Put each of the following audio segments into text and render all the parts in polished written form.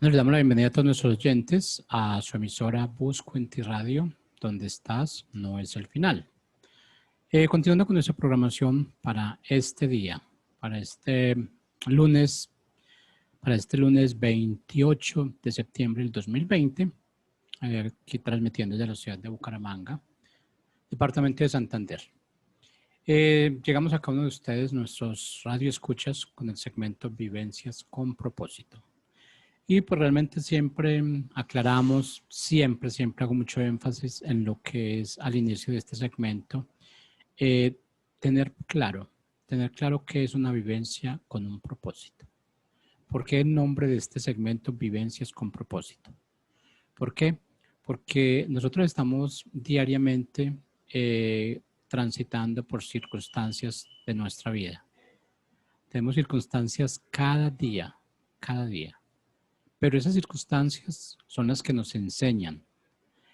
Nos le damos la bienvenida a todos nuestros oyentes a su emisora Buscuenti Radio, donde estás, no es el final. Continuando con nuestra programación para este día, para este lunes, para este lunes 28 de septiembre del 2020, aquí transmitiendo desde la ciudad de Bucaramanga, departamento de Santander. Llegamos a cada uno de ustedes, nuestros radioescuchas, con el segmento Vivencias con Propósito. Y pues realmente siempre aclaramos, siempre hago mucho énfasis en lo que es al inicio de este segmento, eh, tener claro qué es una vivencia con un propósito. ¿Por qué el nombre de este segmento Vivencias con Propósito? ¿Por qué? Porque nosotros estamos diariamente transitando por circunstancias de nuestra vida. Tenemos circunstancias cada día. Pero esas circunstancias son las que nos enseñan.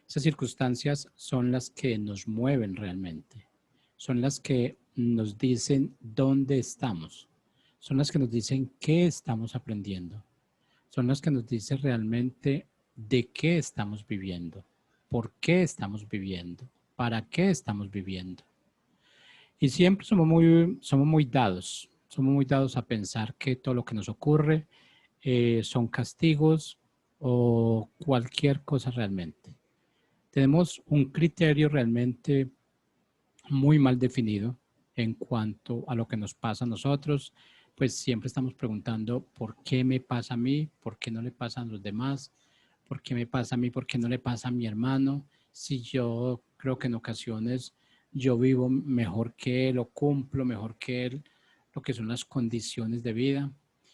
Esas circunstancias son las que nos mueven realmente. Son las que nos dicen dónde estamos. Son las que nos dicen qué estamos aprendiendo. Son las que nos dicen realmente de qué estamos viviendo, por qué estamos viviendo, para qué estamos viviendo. Y siempre somos muy dados a pensar que todo lo que nos ocurre son castigos o cualquier cosa realmente. Tenemos un criterio realmente muy mal definido en cuanto a lo que nos pasa a nosotros, pues siempre estamos preguntando por qué me pasa a mí, por qué no le pasa a los demás, por qué me pasa a mí, por qué no le pasa a mi hermano, si yo creo que en ocasiones yo vivo mejor que él o cumplo mejor que él, lo que son las condiciones de vida.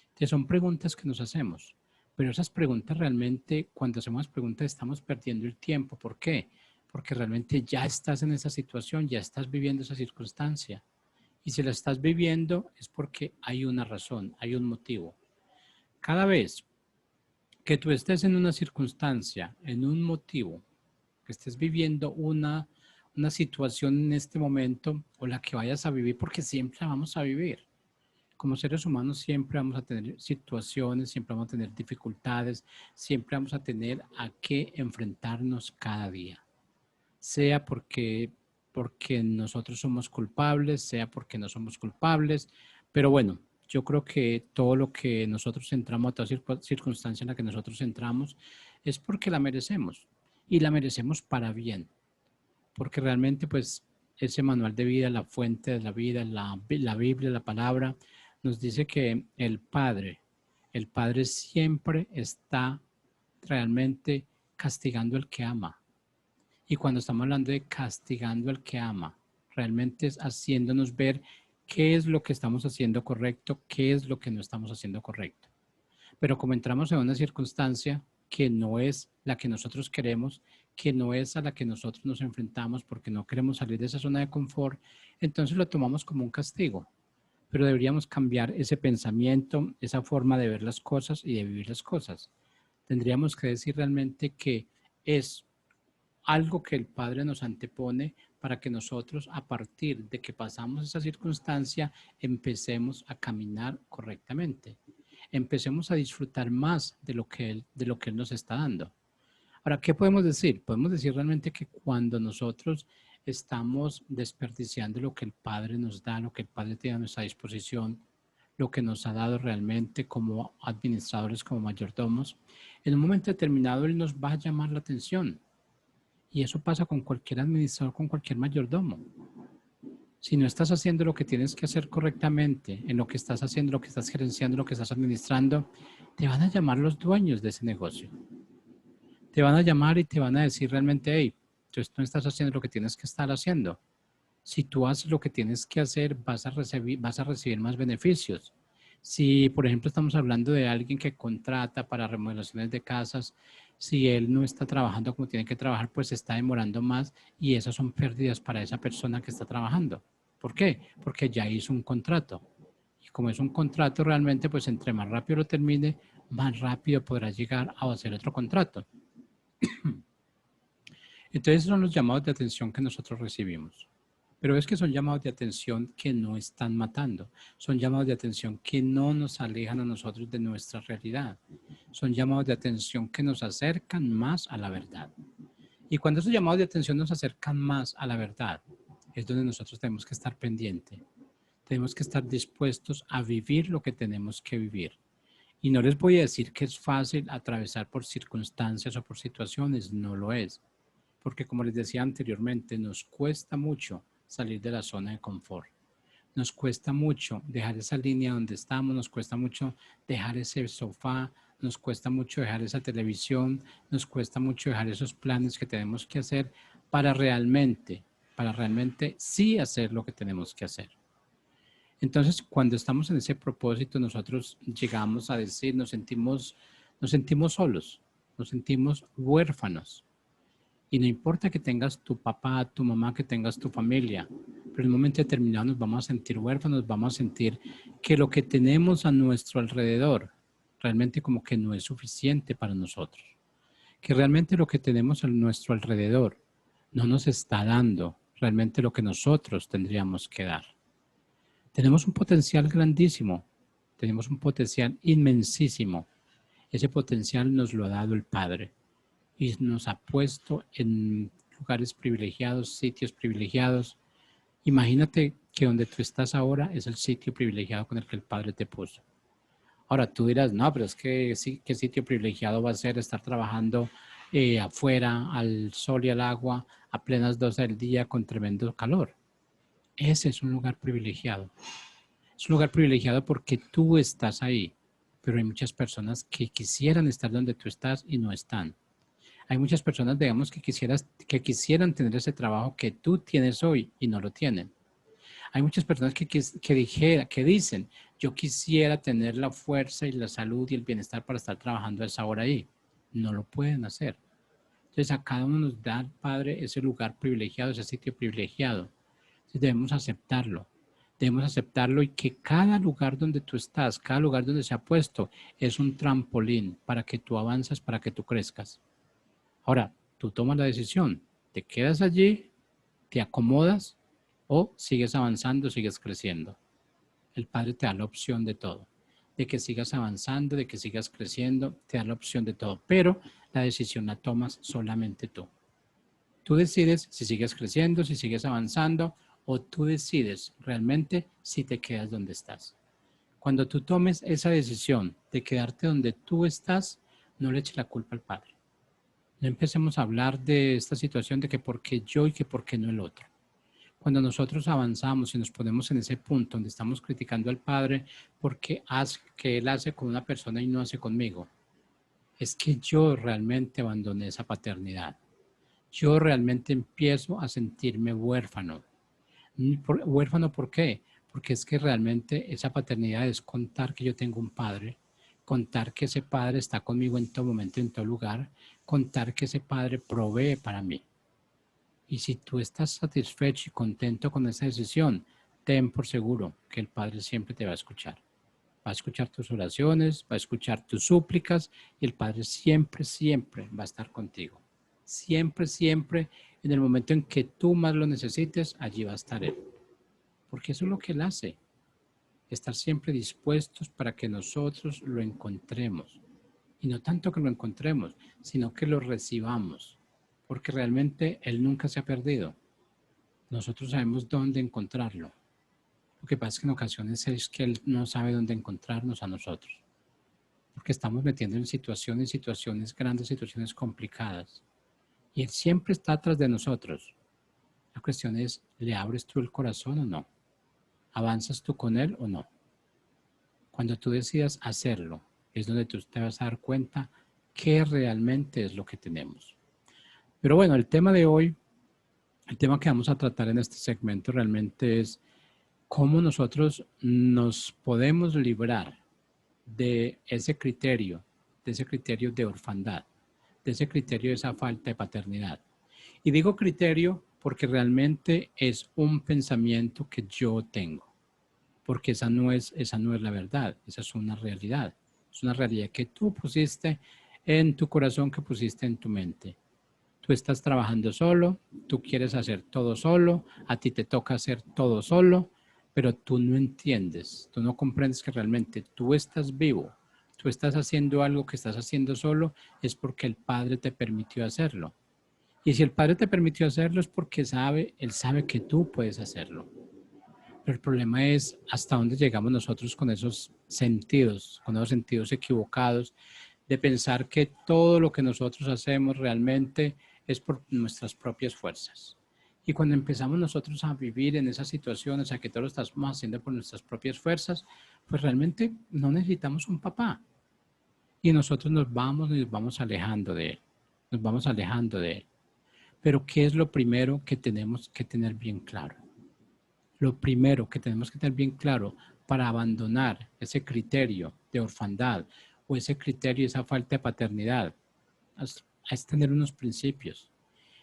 Entonces son preguntas que nos hacemos, pero esas preguntas realmente, cuando hacemos preguntas estamos perdiendo el tiempo. ¿Por qué? Porque realmente ya estás en esa situación, ya estás viviendo esa circunstancia. Y si la estás viviendo es porque hay una razón, hay un motivo. Cada vez que tú estés en una circunstancia, en un motivo, que estés viviendo una situación en este momento o la que vayas a vivir, porque siempre la vamos a vivir. Como seres humanos siempre vamos a tener situaciones, siempre vamos a tener dificultades, siempre vamos a tener a qué enfrentarnos cada día. Sea porque nosotros somos culpables, sea porque no somos culpables, pero bueno, yo creo que todo lo que nosotros entramos, a toda circunstancia en la que nosotros entramos, es porque la merecemos y la merecemos para bien, porque realmente pues ese manual de vida, la fuente de la vida, la Biblia, la palabra, nos dice que el Padre siempre está realmente castigando al que ama. Y cuando estamos hablando de castigando al que ama, realmente es haciéndonos ver qué es lo que estamos haciendo correcto, qué es lo que no estamos haciendo correcto. Pero como entramos en una circunstancia que no es la que nosotros queremos, que no es a la que nosotros nos enfrentamos porque no queremos salir de esa zona de confort, entonces lo tomamos como un castigo. Pero deberíamos cambiar ese pensamiento, esa forma de ver las cosas y de vivir las cosas. Tendríamos que decir realmente que es algo que el Padre nos antepone para que nosotros, a partir de que pasamos esa circunstancia, empecemos a caminar correctamente. Empecemos a disfrutar más de lo que Él nos está dando. Ahora, ¿qué podemos decir? Podemos decir realmente que cuando nosotros estamos desperdiciando lo que el Padre nos da, lo que el Padre tiene a nuestra disposición, lo que nos ha dado realmente como administradores, como mayordomos, en un momento determinado Él nos va a llamar la atención. Y eso pasa con cualquier administrador, con cualquier mayordomo. Si no estás haciendo lo que tienes que hacer correctamente, en lo que estás haciendo, lo que estás gerenciando, lo que estás administrando, te van a llamar los dueños de ese negocio. Te van a llamar y te van a decir realmente, hey, tú no estás haciendo lo que tienes que estar haciendo. Si tú haces lo que tienes que hacer, vas a recibir más beneficios. Si, por ejemplo, estamos hablando de alguien que contrata para remodelaciones de casas, si él no está trabajando como tiene que trabajar, pues se está demorando más y esas son pérdidas para esa persona que está trabajando. ¿Por qué? Porque ya hizo un contrato. Y como es un contrato realmente, pues entre más rápido lo termine, más rápido podrá llegar a hacer otro contrato. Entonces, esos son los llamados de atención que nosotros recibimos. Pero es que son llamados de atención que no están matando. Son llamados de atención que no nos alejan a nosotros de nuestra realidad. Son llamados de atención que nos acercan más a la verdad. Y cuando esos llamados de atención nos acercan más a la verdad, es donde nosotros tenemos que estar pendientes. Tenemos que estar dispuestos a vivir lo que tenemos que vivir. Y no les voy a decir que es fácil atravesar por circunstancias o por situaciones, no lo es. Porque como les decía anteriormente, nos cuesta mucho salir de la zona de confort. Nos cuesta mucho dejar esa línea donde estamos, nos cuesta mucho dejar ese sofá, nos cuesta mucho dejar esa televisión, nos cuesta mucho dejar esos planes que tenemos que hacer para realmente sí hacer lo que tenemos que hacer. Entonces, cuando estamos en ese propósito, nosotros llegamos a decir, nos sentimos solos, nos sentimos huérfanos. Y no importa que tengas tu papá, tu mamá, que tengas tu familia, pero en un momento determinado nos vamos a sentir huérfanos, vamos a sentir que lo que tenemos a nuestro alrededor realmente como que no es suficiente para nosotros. Que realmente lo que tenemos a nuestro alrededor no nos está dando realmente lo que nosotros tendríamos que dar. Tenemos un potencial grandísimo, tenemos un potencial inmensísimo. Ese potencial nos lo ha dado el Padre y nos ha puesto en lugares privilegiados, sitios privilegiados. Imagínate que donde tú estás ahora es el sitio privilegiado con el que el Padre te puso. Ahora tú dirás, no, pero es que sí, ¿qué sitio privilegiado va a ser estar trabajando afuera, al sol y al agua, a plenas 12 del día con tremendo calor? Ese es un lugar privilegiado. Es un lugar privilegiado porque tú estás ahí, pero hay muchas personas que quisieran estar donde tú estás y no están. Hay muchas personas, digamos, que quisieran tener ese trabajo que tú tienes hoy y no lo tienen. Hay muchas personas que dicen, yo quisiera tener la fuerza y la salud y el bienestar para estar trabajando a esa hora ahí. No lo pueden hacer. Entonces a cada uno nos da el Padre ese lugar privilegiado, ese sitio privilegiado. Entonces debemos aceptarlo. Debemos aceptarlo y que cada lugar donde tú estás, cada lugar donde se ha puesto, es un trampolín para que tú avances, para que tú crezcas. Ahora, tú tomas la decisión, te quedas allí, te acomodas o sigues avanzando, sigues creciendo. El Padre te da la opción de todo, de que sigas avanzando, de que sigas creciendo, te da la opción de todo, pero la decisión la tomas solamente tú. Tú decides si sigues creciendo, si sigues avanzando o tú decides realmente si te quedas donde estás. Cuando tú tomes esa decisión de quedarte donde tú estás, no le eches la culpa al Padre. No empecemos a hablar de esta situación de que por qué yo y que por qué no el otro. Cuando nosotros avanzamos y nos ponemos en ese punto donde estamos criticando al Padre porque que Él hace con una persona y no hace conmigo, es que yo realmente abandoné esa paternidad. Yo realmente empiezo a sentirme huérfano. ¿Huérfano por qué? Porque es que realmente esa paternidad es contar que yo tengo un padre, contar que ese padre está conmigo en todo momento, en todo lugar, contar que ese padre provee para mí. Y si tú estás satisfecho y contento con esa decisión, ten por seguro que el Padre siempre te va a escuchar. Va a escuchar tus oraciones, va a escuchar tus súplicas y el Padre siempre, siempre va a estar contigo. Siempre, siempre, en el momento en que tú más lo necesites, allí va a estar Él. Porque eso es lo que Él hace. Estar siempre dispuestos para que nosotros lo encontremos. Y no tanto que lo encontremos, sino que lo recibamos. Porque realmente Él nunca se ha perdido. Nosotros sabemos dónde encontrarlo. Lo que pasa es que en ocasiones es que Él no sabe dónde encontrarnos a nosotros. Porque estamos metiendo en situaciones grandes, situaciones complicadas. Y Él siempre está atrás de nosotros. La cuestión es, ¿le abres tú el corazón o no? ¿Avanzas tú con Él o no? Cuando tú decidas hacerlo, es donde tú te vas a dar cuenta qué realmente es lo que tenemos. Pero bueno, el tema de hoy, el tema que vamos a tratar en este segmento realmente es cómo nosotros nos podemos librar de ese criterio de orfandad, de ese criterio de esa falta de paternidad. Y digo criterio porque realmente es un pensamiento que yo tengo, porque esa no es la verdad, esa es una realidad. Es una realidad que tú pusiste en tu corazón, que pusiste en tu mente. Tú estás trabajando solo, tú quieres hacer todo solo, a ti te toca hacer todo solo, pero tú no entiendes, tú no comprendes que realmente tú estás vivo, tú estás haciendo algo que estás haciendo solo, es porque el Padre te permitió hacerlo. Y si el Padre te permitió hacerlo es porque Él sabe que tú puedes hacerlo. Pero el problema es hasta dónde llegamos nosotros con esos sentidos equivocados, de pensar que todo lo que nosotros hacemos realmente es por nuestras propias fuerzas. Y cuando empezamos nosotros a vivir en esas situaciones, a que todo lo estamos haciendo por nuestras propias fuerzas, pues realmente no necesitamos un papá. Y nosotros nos vamos alejando de él. Nos vamos alejando de él. Pero ¿qué es lo primero que tenemos que tener bien claro? Lo primero que tenemos que tener bien claro para abandonar ese criterio de orfandad o ese criterio, esa falta de paternidad, es tener unos principios.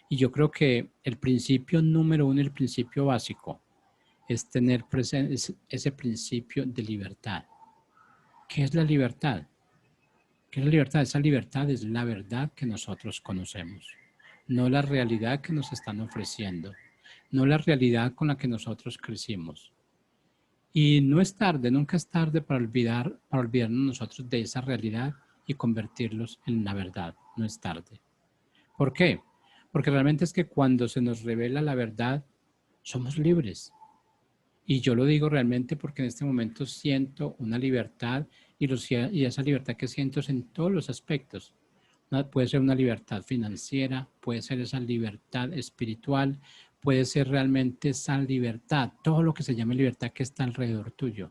Y yo creo que el principio número uno, el principio básico, es tener presente ese principio de libertad. ¿Qué es la libertad? ¿Qué es la libertad? Esa libertad es la verdad que nosotros conocemos, no la realidad que nos están ofreciendo, no la realidad con la que nosotros crecimos. Y no es tarde, nunca es tarde para olvidarnos nosotros de esa realidad y convertirlos en la verdad. No es tarde. ¿Por qué? Porque realmente es que cuando se nos revela la verdad, somos libres. Y yo lo digo realmente porque en este momento siento una libertad y esa libertad que siento es en todos los aspectos. Puede ser una libertad financiera, puede ser esa libertad espiritual, puede ser realmente esa libertad, todo lo que se llame libertad que está alrededor tuyo.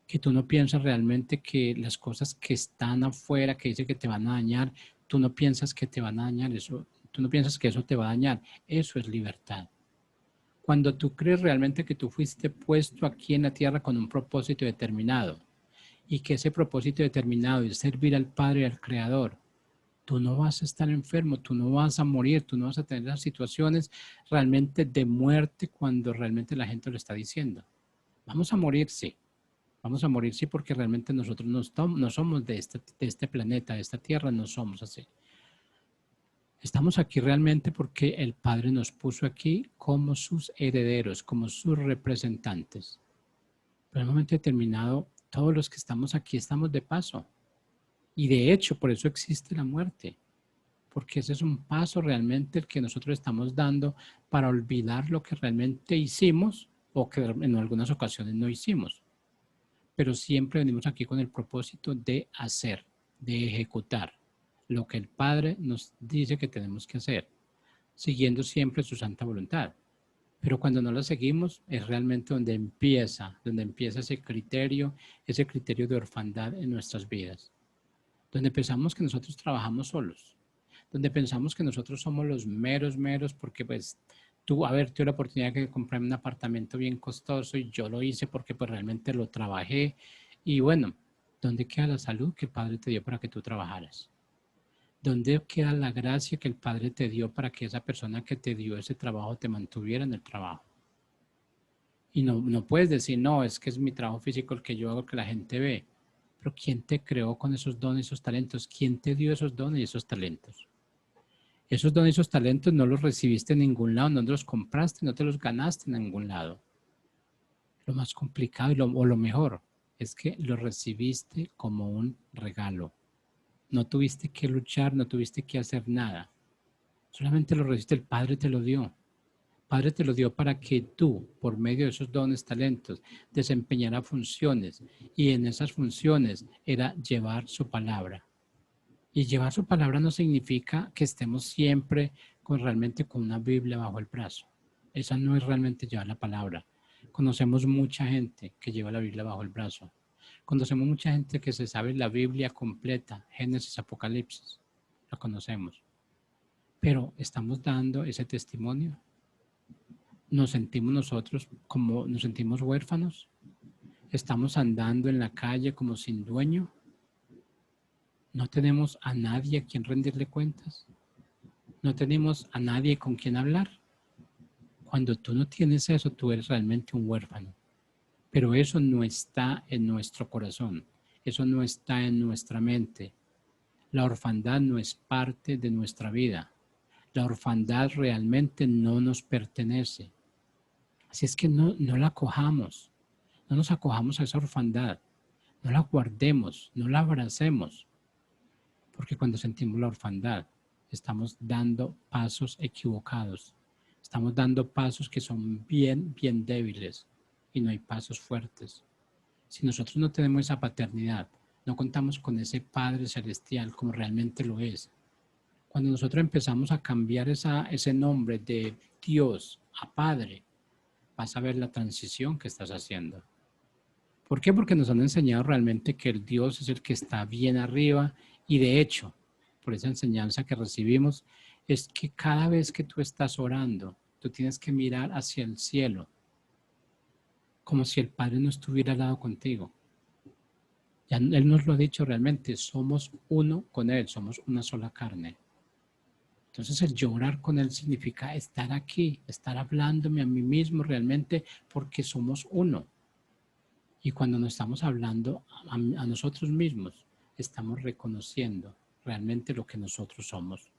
Que tú no piensas realmente que las cosas que están afuera, que dicen que te van a dañar, tú no piensas que te van a dañar eso, tú no piensas que eso te va a dañar. Eso es libertad. Cuando tú crees realmente que tú fuiste puesto aquí en la tierra con un propósito determinado y que ese propósito determinado es servir al Padre y al Creador, tú no vas a estar enfermo, tú no vas a morir, tú no vas a tener las situaciones realmente de muerte cuando realmente la gente lo está diciendo. Vamos a morir, sí. Vamos a morir, sí, porque realmente nosotros no somos de este planeta, de esta tierra, no somos así. Estamos aquí realmente porque el Padre nos puso aquí como sus herederos, como sus representantes. Pero en un momento determinado, todos los que estamos aquí estamos de paso. Y de hecho, por eso existe la muerte. Porque ese es un paso realmente el que nosotros estamos dando para olvidar lo que realmente hicimos o que en algunas ocasiones no hicimos. Pero siempre venimos aquí con el propósito de hacer, de ejecutar lo que el Padre nos dice que tenemos que hacer, siguiendo siempre su santa voluntad. Pero cuando no la seguimos es realmente donde empieza ese criterio de orfandad en nuestras vidas, donde pensamos que nosotros trabajamos solos, donde pensamos que nosotros somos los meros, meros, porque pues tú, a ver, tuve la oportunidad de comprarme un apartamento bien costoso y yo lo hice porque pues realmente lo trabajé. Y bueno, ¿dónde queda la salud que el Padre te dio para que tú trabajaras? ¿Dónde queda la gracia que el Padre te dio para que esa persona que te dio ese trabajo te mantuviera en el trabajo? Y no puedes decir, no, es que es mi trabajo físico el que yo hago que la gente ve. Pero ¿quién te creó con esos dones y esos talentos? ¿Quién te dio esos dones y esos talentos? Esos dones y esos talentos no los recibiste en ningún lado, no los compraste, no te los ganaste en ningún lado. Lo más complicado o lo mejor es que los recibiste como un regalo. No tuviste que luchar, no tuviste que hacer nada. Solamente lo recibiste, el Padre te lo dio. El Padre te lo dio para que tú, por medio de esos dones, talentos, desempeñara funciones. Y en esas funciones era llevar su palabra. Y llevar su palabra no significa que estemos siempre realmente con una Biblia bajo el brazo. Esa no es realmente llevar la palabra. Conocemos mucha gente que lleva la Biblia bajo el brazo. Conocemos mucha gente que se sabe la Biblia completa, Génesis, Apocalipsis. La conocemos. Pero estamos dando ese testimonio. Nos sentimos nosotros como nos sentimos huérfanos. Estamos andando en la calle como sin dueño. No tenemos a nadie a quien rendirle cuentas. No tenemos a nadie con quien hablar. Cuando tú no tienes eso, tú eres realmente un huérfano. Pero eso no está en nuestro corazón. Eso no está en nuestra mente. La orfandad no es parte de nuestra vida. La orfandad realmente no nos pertenece. Así es que no la acojamos, no nos acojamos a esa orfandad, no la guardemos, no la abracemos, porque cuando sentimos la orfandad estamos dando pasos equivocados, estamos dando pasos que son bien débiles y no hay pasos fuertes. Si nosotros no tenemos esa paternidad, no contamos con ese Padre Celestial como realmente lo es. Cuando nosotros empezamos a cambiar ese nombre de Dios a Padre, vas a ver la transición que estás haciendo. ¿Por qué? Porque nos han enseñado realmente que el Dios es el que está bien arriba y de hecho, por esa enseñanza que recibimos, es que cada vez que tú estás orando, tú tienes que mirar hacia el cielo, como si el Padre no estuviera al lado contigo. Ya Él nos lo ha dicho realmente, somos uno con Él, somos una sola carne. Entonces el llorar con Él significa estar aquí, estar hablándome a mí mismo realmente porque somos uno. Y cuando nos estamos hablando a nosotros mismos, estamos reconociendo realmente lo que nosotros somos.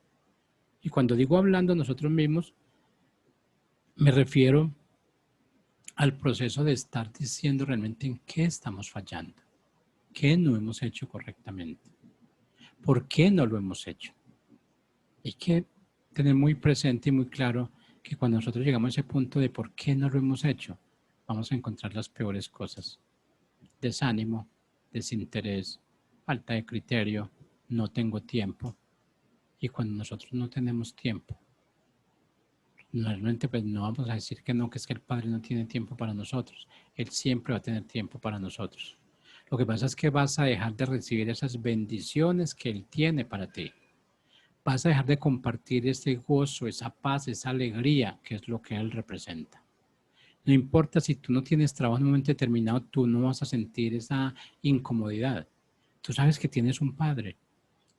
Y cuando digo hablando a nosotros mismos, me refiero al proceso de estar diciendo realmente en qué estamos fallando, qué no hemos hecho correctamente, por qué no lo hemos hecho. Hay que tener muy presente y muy claro que cuando nosotros llegamos a ese punto de por qué no lo hemos hecho, vamos a encontrar las peores cosas. Desánimo, desinterés, falta de criterio, no tengo tiempo. Y cuando nosotros no tenemos tiempo, normalmente pues no vamos a decir que no, que es que el Padre no tiene tiempo para nosotros. Él siempre va a tener tiempo para nosotros. Lo que pasa es que vas a dejar de recibir esas bendiciones que Él tiene para ti. Vas a dejar de compartir ese gozo, esa paz, esa alegría, que es lo que Él representa. No importa si tú no tienes trabajo en un momento determinado, tú no vas a sentir esa incomodidad. Tú sabes que tienes un Padre.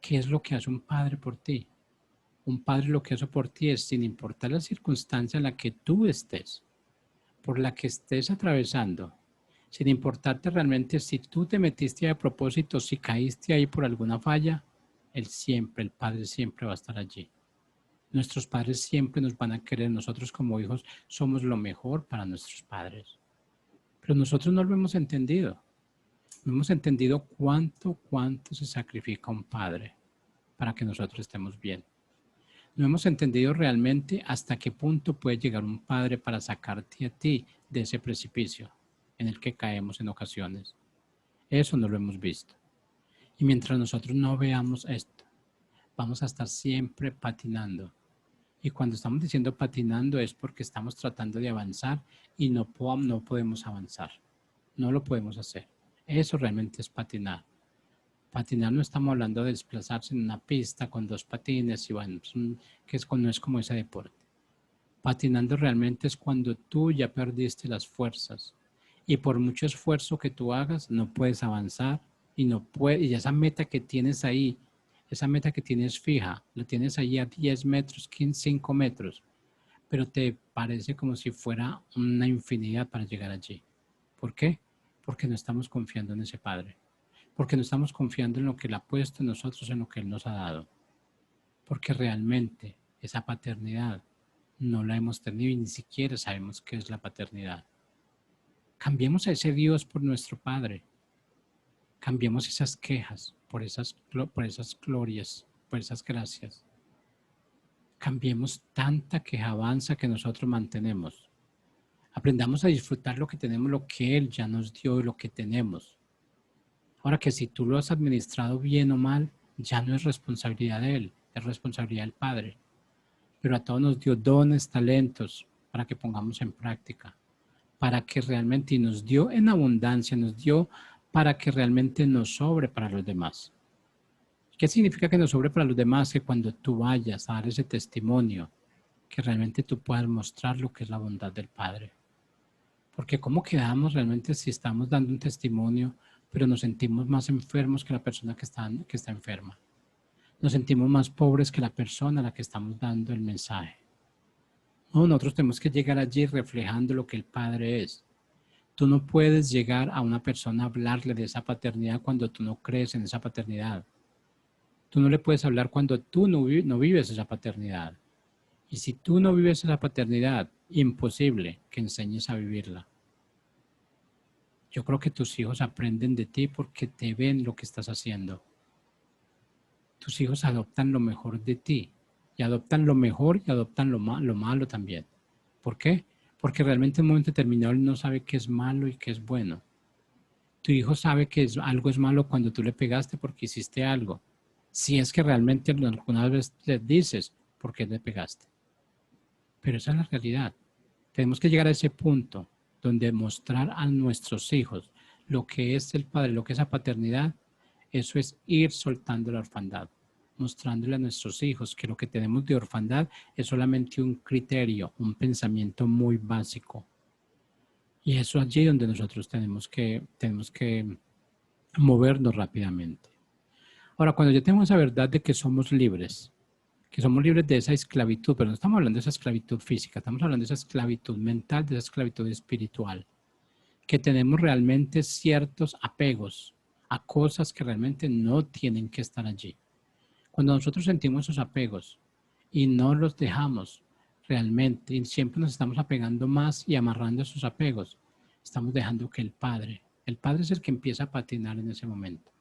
¿Qué es lo que hace un Padre por ti? Un Padre lo que hace por ti es, sin importar la circunstancia en la que tú estés, por la que estés atravesando, sin importarte realmente si tú te metiste ahí a propósito, si caíste ahí por alguna falla, el Padre siempre va a estar allí. Nuestros padres siempre nos van a querer, nosotros como hijos somos lo mejor para nuestros padres. Pero nosotros no lo hemos entendido. No hemos entendido cuánto se sacrifica un padre para que nosotros estemos bien. No hemos entendido realmente hasta qué punto puede llegar un padre para sacarte a ti de ese precipicio en el que caemos en ocasiones. Eso no lo hemos visto. Y mientras nosotros no veamos esto, vamos a estar siempre patinando. Y cuando estamos diciendo patinando es porque estamos tratando de avanzar y no podemos avanzar. No lo podemos hacer. Eso realmente es patinar. Patinar no estamos hablando de desplazarse en una pista con dos patines y bueno, que no es como ese deporte. Patinando realmente es cuando tú ya perdiste las fuerzas y por mucho esfuerzo que tú hagas no puedes avanzar y esa meta que tienes ahí, esa meta que tienes fija, la tienes ahí a 10 metros, 15, 5 metros, pero te parece como si fuera una infinidad para llegar allí. ¿Por qué? Porque no estamos confiando en ese Padre. Porque no estamos confiando en lo que Él ha puesto en nosotros, en lo que Él nos ha dado. Porque realmente esa paternidad no la hemos tenido y ni siquiera sabemos qué es la paternidad. Cambiemos a ese Dios por nuestro Padre. Cambiemos esas quejas por esas glorias, por esas gracias. Cambiemos tanta quejabanza que nosotros mantenemos. Aprendamos a disfrutar lo que tenemos, lo que Él ya nos dio y lo que tenemos. Ahora que si tú lo has administrado bien o mal, ya no es responsabilidad de Él, es responsabilidad del Padre. Pero a todos nos dio dones, talentos para que pongamos en práctica, para que realmente, y nos dio en abundancia, nos dio para que realmente nos sobre para los demás. ¿Qué significa que nos sobre para los demás? Que cuando tú vayas a dar ese testimonio, que realmente tú puedas mostrar lo que es la bondad del Padre. Porque ¿cómo quedamos realmente si estamos dando un testimonio, pero nos sentimos más enfermos que la persona que está enferma? Nos sentimos más pobres que la persona a la que estamos dando el mensaje. No, nosotros tenemos que llegar allí reflejando lo que el Padre es. Tú no puedes llegar a una persona a hablarle de esa paternidad cuando tú no crees en esa paternidad. Tú no le puedes hablar cuando tú no vives esa paternidad. Y si tú no vives esa paternidad, imposible que enseñes a vivirla. Yo creo que tus hijos aprenden de ti porque te ven lo que estás haciendo. Tus hijos adoptan lo mejor de ti. Y adoptan lo mejor y adoptan lo malo también. ¿Por qué? Porque realmente en un momento determinado él no sabe qué es malo y qué es bueno. Tu hijo sabe que algo es malo cuando tú le pegaste porque hiciste algo. Si es que realmente alguna vez le dices por qué le pegaste. Pero esa es la realidad. Tenemos que llegar a ese punto donde mostrar a nuestros hijos lo que es el padre, lo que es la paternidad, eso es ir soltando la orfandad, mostrándole a nuestros hijos que lo que tenemos de orfandad es solamente un criterio, un pensamiento muy básico. Y eso allí donde nosotros tenemos que movernos rápidamente. Ahora, cuando ya tenemos esa verdad de que somos libres de esa esclavitud, pero no estamos hablando de esa esclavitud física, estamos hablando de esa esclavitud mental, de esa esclavitud espiritual, que tenemos realmente ciertos apegos a cosas que realmente no tienen que estar allí. Cuando nosotros sentimos esos apegos y no los dejamos realmente, y siempre nos estamos apegando más y amarrando esos apegos, estamos dejando que el Padre es el que empieza a patinar en ese momento.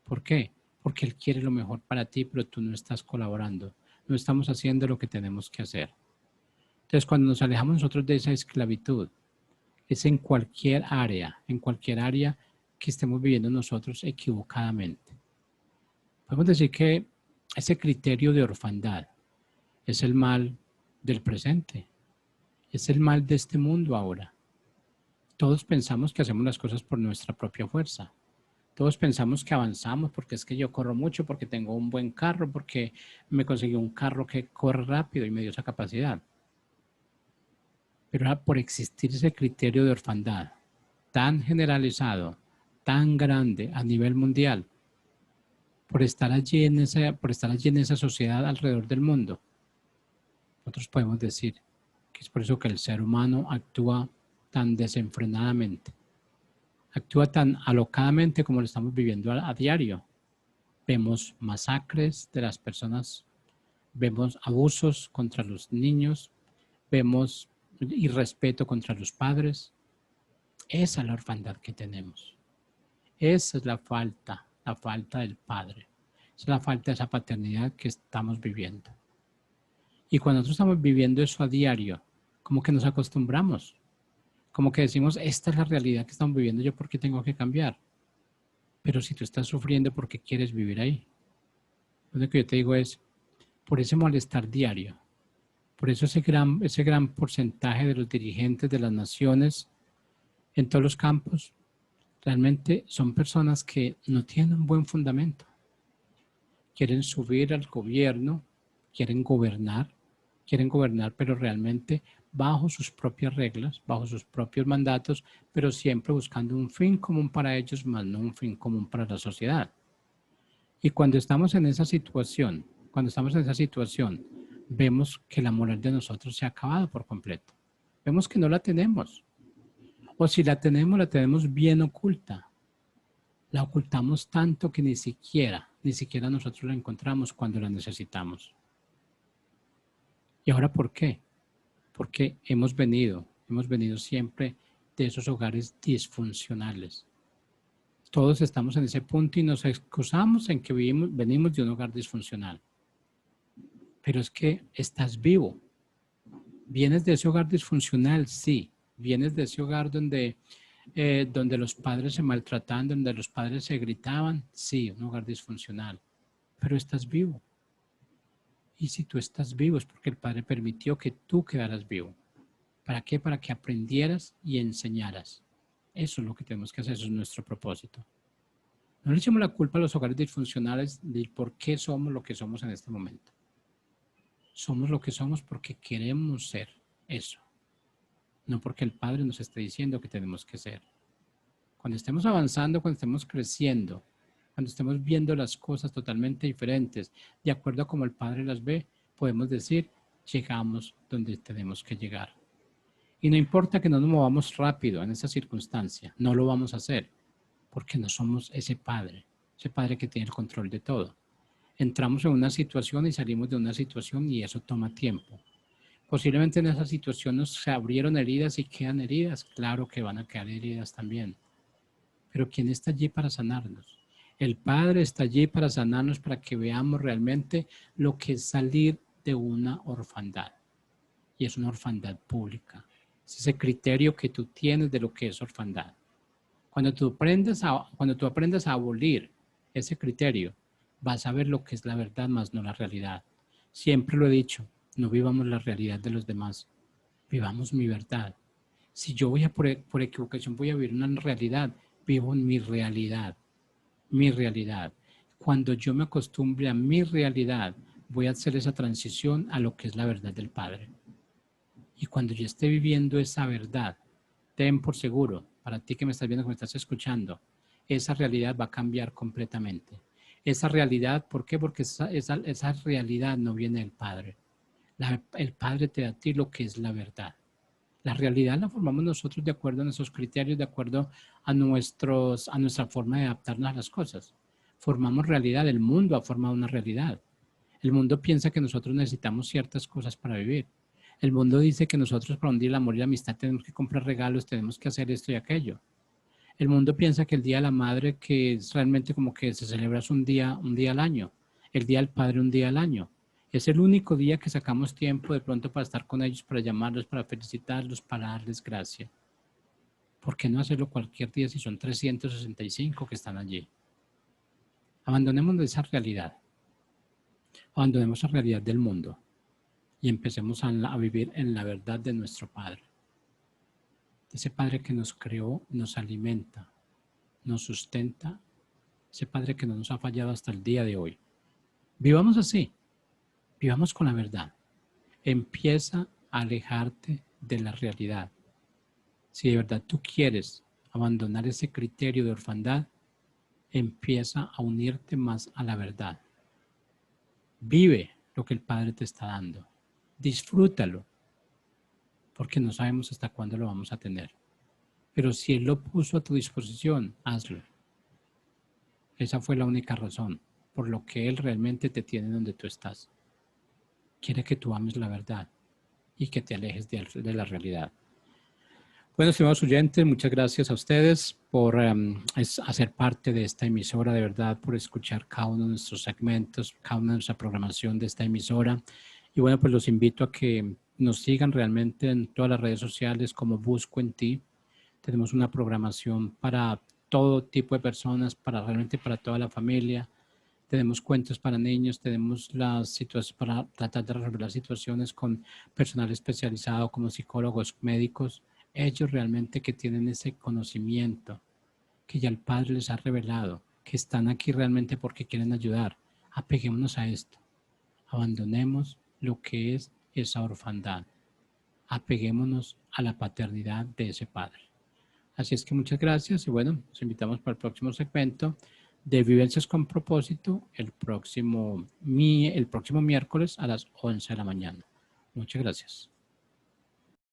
¿Por qué? Porque Él quiere lo mejor para ti, pero tú no estás colaborando, no estamos haciendo lo que tenemos que hacer. Entonces, cuando nos alejamos nosotros de esa esclavitud, es en cualquier área que estemos viviendo nosotros equivocadamente. Podemos decir que ese criterio de orfandad es el mal del presente, es el mal de este mundo ahora. Todos pensamos que hacemos las cosas por nuestra propia fuerza. Todos pensamos que avanzamos porque es que yo corro mucho, porque tengo un buen carro, porque me conseguí un carro que corre rápido y me dio esa capacidad. Pero era por existir ese criterio de orfandad tan generalizado, tan grande a nivel mundial, por estar allí en esa sociedad alrededor del mundo, nosotros podemos decir que es por eso que el ser humano actúa tan desenfrenadamente, actúa tan alocadamente como lo estamos viviendo a diario. Vemos masacres de las personas, vemos abusos contra los niños, vemos irrespeto contra los padres. Esa es la orfandad que tenemos. Esa es la falta del padre. Esa es la falta de esa paternidad que estamos viviendo. Y cuando nosotros estamos viviendo eso a diario, como que nos acostumbramos, como que decimos, esta es la realidad que estamos viviendo, yo por qué tengo que cambiar. Pero si tú estás sufriendo, ¿por qué quieres vivir ahí? Lo que yo te digo es, por ese malestar diario, por eso ese gran porcentaje de los dirigentes de las naciones en todos los campos, realmente son personas que no tienen un buen fundamento. Quieren subir al gobierno, quieren gobernar, pero realmente bajo sus propias reglas, bajo sus propios mandatos, pero siempre buscando un fin común para ellos, más no un fin común para la sociedad. Y cuando estamos en esa situación, vemos que la moral de nosotros se ha acabado por completo. Vemos que no la tenemos. O si la tenemos bien oculta. La ocultamos tanto que ni siquiera nosotros la encontramos cuando la necesitamos. ¿Y ahora por qué? Porque hemos venido siempre de esos hogares disfuncionales. Todos estamos en ese punto y nos excusamos en que venimos de un hogar disfuncional. Pero es que estás vivo. ¿Vienes de ese hogar disfuncional? Sí. ¿Vienes de ese hogar donde los padres se maltrataban, donde los padres se gritaban? Sí, un hogar disfuncional. Pero estás vivo. Y si tú estás vivo es porque el Padre permitió que tú quedaras vivo. ¿Para qué? Para que aprendieras y enseñaras. Eso es lo que tenemos que hacer, eso es nuestro propósito. No le echemos la culpa a los hogares disfuncionales de por qué somos lo que somos en este momento. Somos lo que somos porque queremos ser eso. No porque el Padre nos esté diciendo que tenemos que ser. Cuando estemos avanzando, cuando estemos creciendo, cuando estemos viendo las cosas totalmente diferentes, de acuerdo a cómo el Padre las ve, podemos decir, llegamos donde tenemos que llegar. Y no importa que no nos movamos rápido en esa circunstancia, no lo vamos a hacer, porque no somos ese Padre que tiene el control de todo. Entramos en una situación y salimos de una situación y eso toma tiempo. Posiblemente en esa situación nos se abrieron heridas y quedan heridas. Claro que van a quedar heridas también. Pero ¿quién está allí para sanarnos? El Padre está allí para sanarnos, para que veamos realmente lo que es salir de una orfandad. Y es una orfandad pública. Es ese criterio que tú tienes de lo que es orfandad. Cuando tú aprendas a abolir ese criterio, vas a ver lo que es la verdad, más no la realidad. Siempre lo he dicho, no vivamos la realidad de los demás, vivamos mi verdad. Si yo voy a por equivocación voy a vivir una realidad, vivo en mi realidad, mi realidad. Cuando yo me acostumbre a mi realidad, voy a hacer esa transición a lo que es la verdad del Padre. Y cuando yo esté viviendo esa verdad, ten por seguro, para ti que me estás viendo, que me estás escuchando, esa realidad va a cambiar completamente. Esa realidad, ¿por qué? Porque esa realidad no viene del Padre. El Padre te da a ti lo que es la verdad. La realidad la formamos nosotros de acuerdo a nuestros criterios, de acuerdo a nuestra forma de adaptarnos a las cosas. Formamos realidad, el mundo ha formado una realidad. El mundo piensa que nosotros necesitamos ciertas cosas para vivir. El mundo dice que nosotros para un día el amor y la amistad tenemos que comprar regalos, tenemos que hacer esto y aquello. El mundo piensa que el Día de la Madre, que es realmente como que se celebra un día al año. El Día del Padre un día al año. Es el único día que sacamos tiempo de pronto para estar con ellos, para llamarlos, para felicitarlos, para darles gracia. ¿Por qué no hacerlo cualquier día si son 365 que están allí? Abandonemos esa realidad. Abandonemos la realidad del mundo y empecemos a vivir en la verdad de nuestro Padre. Ese Padre que nos creó, nos alimenta, nos sustenta, ese Padre que no nos ha fallado hasta el día de hoy. Vivamos así, vivamos con la verdad. Empieza a alejarte de la realidad. Si de verdad tú quieres abandonar ese criterio de orfandad, empieza a unirte más a la verdad. Vive lo que el Padre te está dando. Disfrútalo, porque no sabemos hasta cuándo lo vamos a tener. Pero si Él lo puso a tu disposición, hazlo. Esa fue la única razón por lo que Él realmente te tiene donde tú estás. Quiere que tú ames la verdad y que te alejes de la realidad. Bueno, estimados oyentes, muchas gracias a ustedes por hacer parte de esta emisora, de verdad, por escuchar cada uno de nuestros segmentos, cada una de nuestra programación de esta emisora. Y bueno, pues los invito a que nos sigan realmente en todas las redes sociales como Busco en Ti. Tenemos una programación para todo tipo de personas, realmente para toda la familia. Tenemos cuentos para niños, tenemos las situaciones para tratar de resolver las situaciones con personal especializado como psicólogos, médicos. Ellos realmente que tienen ese conocimiento que ya el Padre les ha revelado, que están aquí realmente porque quieren ayudar. Apeguémonos a esto. Abandonemos lo que es esa orfandad. Apeguémonos a la paternidad de ese Padre. Así es que muchas gracias y bueno, nos invitamos para el próximo segmento de Vivencias con Propósito el próximo miércoles a las 11 de la mañana. Muchas gracias.